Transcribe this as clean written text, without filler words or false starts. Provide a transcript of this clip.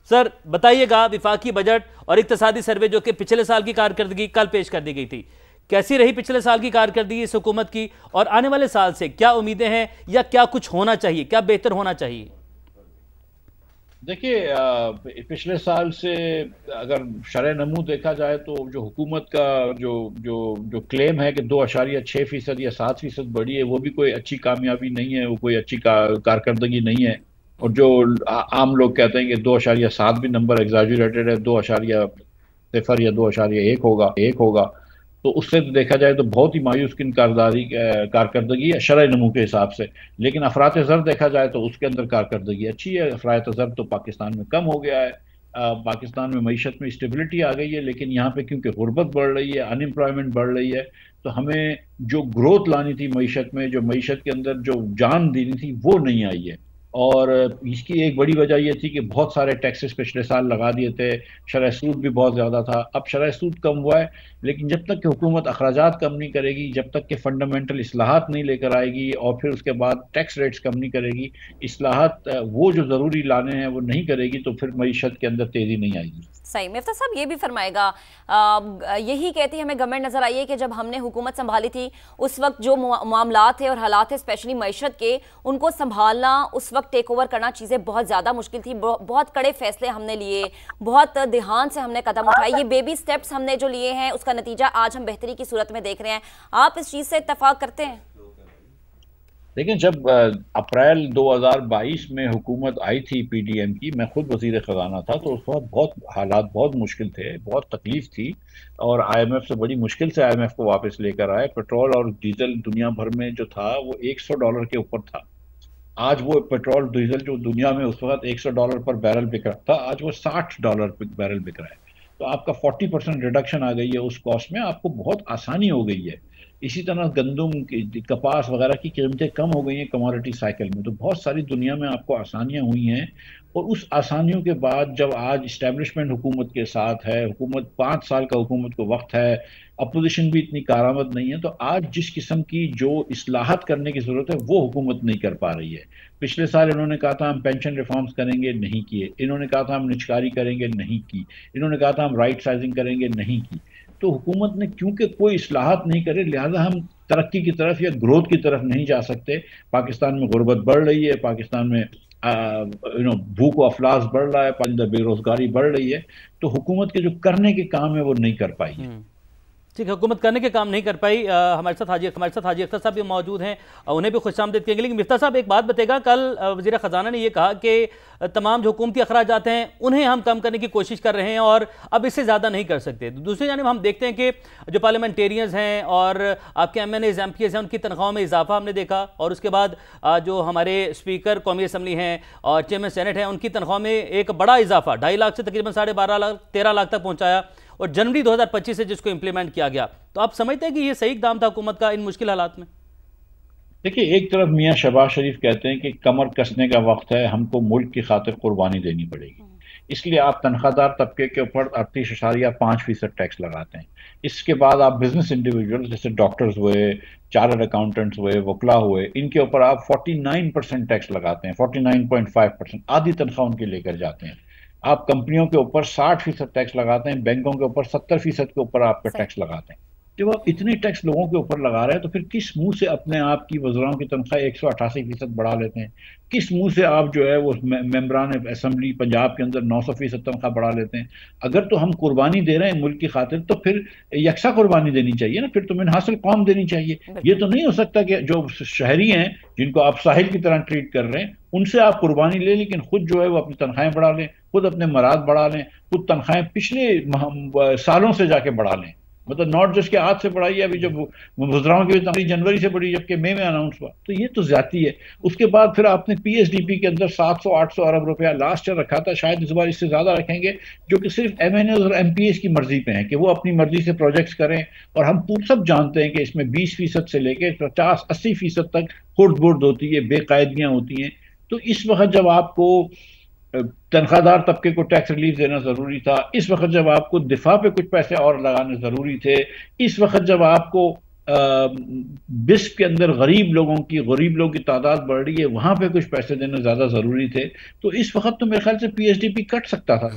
Sir बताइएगा, विफाकी budget और इक्तिसादी सर्वे जो कि पिछले साल की कारकर्दगी कल पेश कर दी गई थी, कैसी रही पिछले साल की कारकर्दगी इस हुकूमत की, और आने वाले साल से क्या उम्मीदें हैं या क्या कुछ होना चाहिए, क्या बेहतर होना चाहिए? देखिए, पिछले साल से अगर शरह नमू देखा जाए तो जो हुकूमत का जो जो जो क्लेम है कि 2.6% या 7% बढ़ी है, वो भी कोई अच्छी कामयाबी नहीं है, वो कोई अच्छी कारकर्दगी नहीं है। और जो आम लोग कहते हैं कि 2.7 भी नंबर एग्जैजुरेटेड है, 2.0 या 2.1 होगा, तो उससे तो देखा जाए तो बहुत ही मायूस किन कारकर्दगी है शरह नमू के हिसाब से। लेकिन अफरात ज़र देखा जाए तो उसके अंदर कारकर्दगी अच्छी है। अफरात ज़र तो पाकिस्तान में कम हो गया है। पाकिस्तान में मईशत में स्टेबिलिटी आ गई है, लेकिन यहाँ पे क्योंकि गुर्बत बढ़ रही है, अनएम्प्लॉयमेंट बढ़ रही है, तो हमें जो ग्रोथ लानी थी मईशत में, जो मईशत के अंदर जो जान देनी थी, वो नहीं आई है। और इसकी एक बड़ी वजह यह थी कि बहुत सारे टैक्सेस पिछले साल लगा दिए थे, शरह सूद भी बहुत ज़्यादा था। अब शरह सूद कम हुआ है, लेकिन जब तक कि हुकूमत अखराजात कम नहीं करेगी, जब तक कि फंडामेंटल इस्लाहात नहीं लेकर आएगी और फिर उसके बाद टैक्स रेट्स कम नहीं करेगी, इस्लाहात वो जो ज़रूरी लाने हैं वो नहीं करेगी, तो फिर मईशत के अंदर तेज़ी नहीं आएगी। सही। मिफ्ता साहब ये भी फरमाएगा, यही कहती हमें गवर्नमेंट नजर आई है कि जब हमने हुकूमत संभाली थी उस वक्त जो मामलात थे और हालात थे स्पेशली मईशत के, उनको संभालना, उस वक्त टेक ओवर करना चीज़ें बहुत ज़्यादा मुश्किल थी, बहुत कड़े फैसले हमने लिए, बहुत ध्यान से हमने कदम उठाए, ये बेबी स्टेप्स हमने जो लिए हैं उसका नतीजा आज हम बेहतरी की सूरत में देख रहे हैं। आप इस चीज़ से इत्तेफाक करते हैं? लेकिन जब अप्रैल 2022 में हुकूमत आई थी पीडीएम की, मैं खुद वजीर ख़जाना था, तो उस वक्त बहुत हालात बहुत मुश्किल थे, बहुत तकलीफ थी, और आईएमएफ से बड़ी मुश्किल से आईएमएफ को वापस लेकर आए। पेट्रोल और डीजल दुनिया भर में जो था वो $100 के ऊपर था। आज वो पेट्रोल डीजल जो दुनिया में उस वक्त $100 पर बैरल बिक रहा था, आज वो $60 पर बैरल बिक रहा है। तो आपका 40% रिडक्शन आ गई है उस कॉस्ट में, आपको बहुत आसानी हो गई है। इसी तरह गंदम की, कपास वगैरह की कीमतें कम हो गई हैं कमोडिटी साइकिल में, तो बहुत सारी दुनिया में आपको आसानियां हुई हैं। और उस आसानियों के बाद जब आज इस्टेब्लिशमेंट हुकूमत के साथ है, हुकूमत 5 साल का हुकूमत को वक्त है, अपोजिशन भी इतनी कारामद नहीं है, तो आज जिस किस्म की जो इस्लाहत करने की ज़रूरत है वो हुकूमत नहीं कर पा रही है। पिछले साल इन्होंने कहा था हम पेंशन रिफॉर्म्स करेंगे, नहीं किए। इन्होंने कहा था हम निचकारी करेंगे, नहीं की। इन्होंने कहा था हम राइट साइजिंग करेंगे, नहीं की। तो हुकूमत ने क्योंकि कोई इस्लाहत नहीं करे, लिहाजा हम तरक्की की तरफ या ग्रोथ की तरफ नहीं जा सकते। पाकिस्तान में गुर्बत बढ़ रही है, पाकिस्तान में भूख व अफलास बढ़ रहा है, बेरोजगारी बढ़ रही है, तो हुकूमत के जो करने के काम है वो नहीं कर पाई है। ठीक है, हुकूमत करने के काम नहीं कर पाई। हमारे साथ हाजी अख्तर साहब भी मौजूद हैं, उन्हें भी खुशामदीद करेंगे। लेकिन मिफ्ता साहब एक बात बताएगा, कल वज़ीर ख़जाना ने यह कहा कि तमाम जो हुकूमती अखराजात हैं उन्हें हम कम करने की कोशिश कर रहे हैं और अब इससे ज़्यादा नहीं कर सकते। दूसरी जानिब हम देखते हैं कि जो पार्लियामेंटेरियंस हैं और आपके MNAs MPs हैं, उनकी तनख्वाहों में इजाफा हमने देखा, और उसके बाद जो हमारे स्पीकर कौमी असम्बली हैं और चेयरमैन सेनेट हैं, उनकी तनख्वाह में एक बड़ा इजाफा 2.5 लाख से तकरीबन 12.5 लाख 13 लाख तक पहुँचाया, और जनवरी 2025 से जिसको इंप्लीमेंट किया गया। तो आप समझते हैं कि ये सही इक़दाम था हुकूमत का इन मुश्किल हालात में? देखिए, एक तरफ मियाँ शहबाज शरीफ कहते हैं कि कमर कसने का वक्त है, हमको मुल्क की खातिर कुर्बानी देनी पड़ेगी, इसलिए आप तनख्वाहदार तबके के ऊपर 38.5% टैक्स लगाते हैं। इसके बाद आप बिजनेस इंडिविजुअल जैसे डॉक्टर्स हुए, चार्टर्ड अकाउंटेंट्स हुए, वकला हुए, इनके ऊपर आप 49% टैक्स लगाते हैं, 49.5%, आधी तनख्वाह उनकी लेकर जाते हैं। आप कंपनियों के ऊपर 60% टैक्स लगाते हैं, बैंकों के ऊपर 70% के ऊपर आपका टैक्स लगाते हैं। जब आप इतने टैक्स लोगों के ऊपर लगा रहे हैं, तो फिर किस मुंह से अपने आप की वज़राओं की तनख्वाह 188% बढ़ा लेते हैं? किस मुंह से आप जो है वो मेंबरान असेंबली पंजाब के अंदर 900% तनख्वाह बढ़ा लेते हैं? अगर तो हम कुर्बानी दे रहे हैं मुल्क की खातिर, तो फिर यकसा कुर्बानी देनी चाहिए ना, फिर तो मिनहासिल कौम देनी चाहिए। ये तो नहीं हो सकता कि जो शहरी हैं जिनको आप साहिल की तरह ट्रीट कर रहे हैं, उनसे आप कुर्बानी लें, लेकिन खुद जो है वो अपनी तनख्वाहें बढ़ा लें, खुद अपने मराद बढ़ा लें, खुद तनख्वाहें पिछले सालों से जाके बढ़ा लें। मतलब नॉट जस्ट के आज से बढ़ाई है, अभी जब वज़राओं की तनख्वाह जनवरी से बढ़ी, जबकि मई में अनाउंस हुआ, तो ये तो ज्यादती है। उसके बाद फिर आपने पीएसडीपी के अंदर 700-800 अरब रुपया लास्ट ईयर रखा था, शायद इस बार इससे ज्यादा रखेंगे, जो कि सिर्फ MNAs और MPs की मर्जी पे है कि वो अपनी मर्जी से प्रोजेक्ट्स करें। और हम सब जानते हैं कि इसमें 20% से लेकर 50-80% तक खुर्द बुर्द होती है, बेकायदगियां होती हैं। तो इस वक्त जब आपको तनख्वाहदार तबके को टैक्स रिलीफ देना जरूरी था, इस वक्त जब आपको दिफा पे कुछ पैसे और लगाने जरूरी थे, इस वक्त जब आपको बिस्प के अंदर गरीब लोगों की तादाद बढ़ रही है, वहां पे कुछ पैसे देना ज्यादा जरूरी थे। तो इस वक्त तो मेरे ख्याल से पीएसडीपी कट सकता था।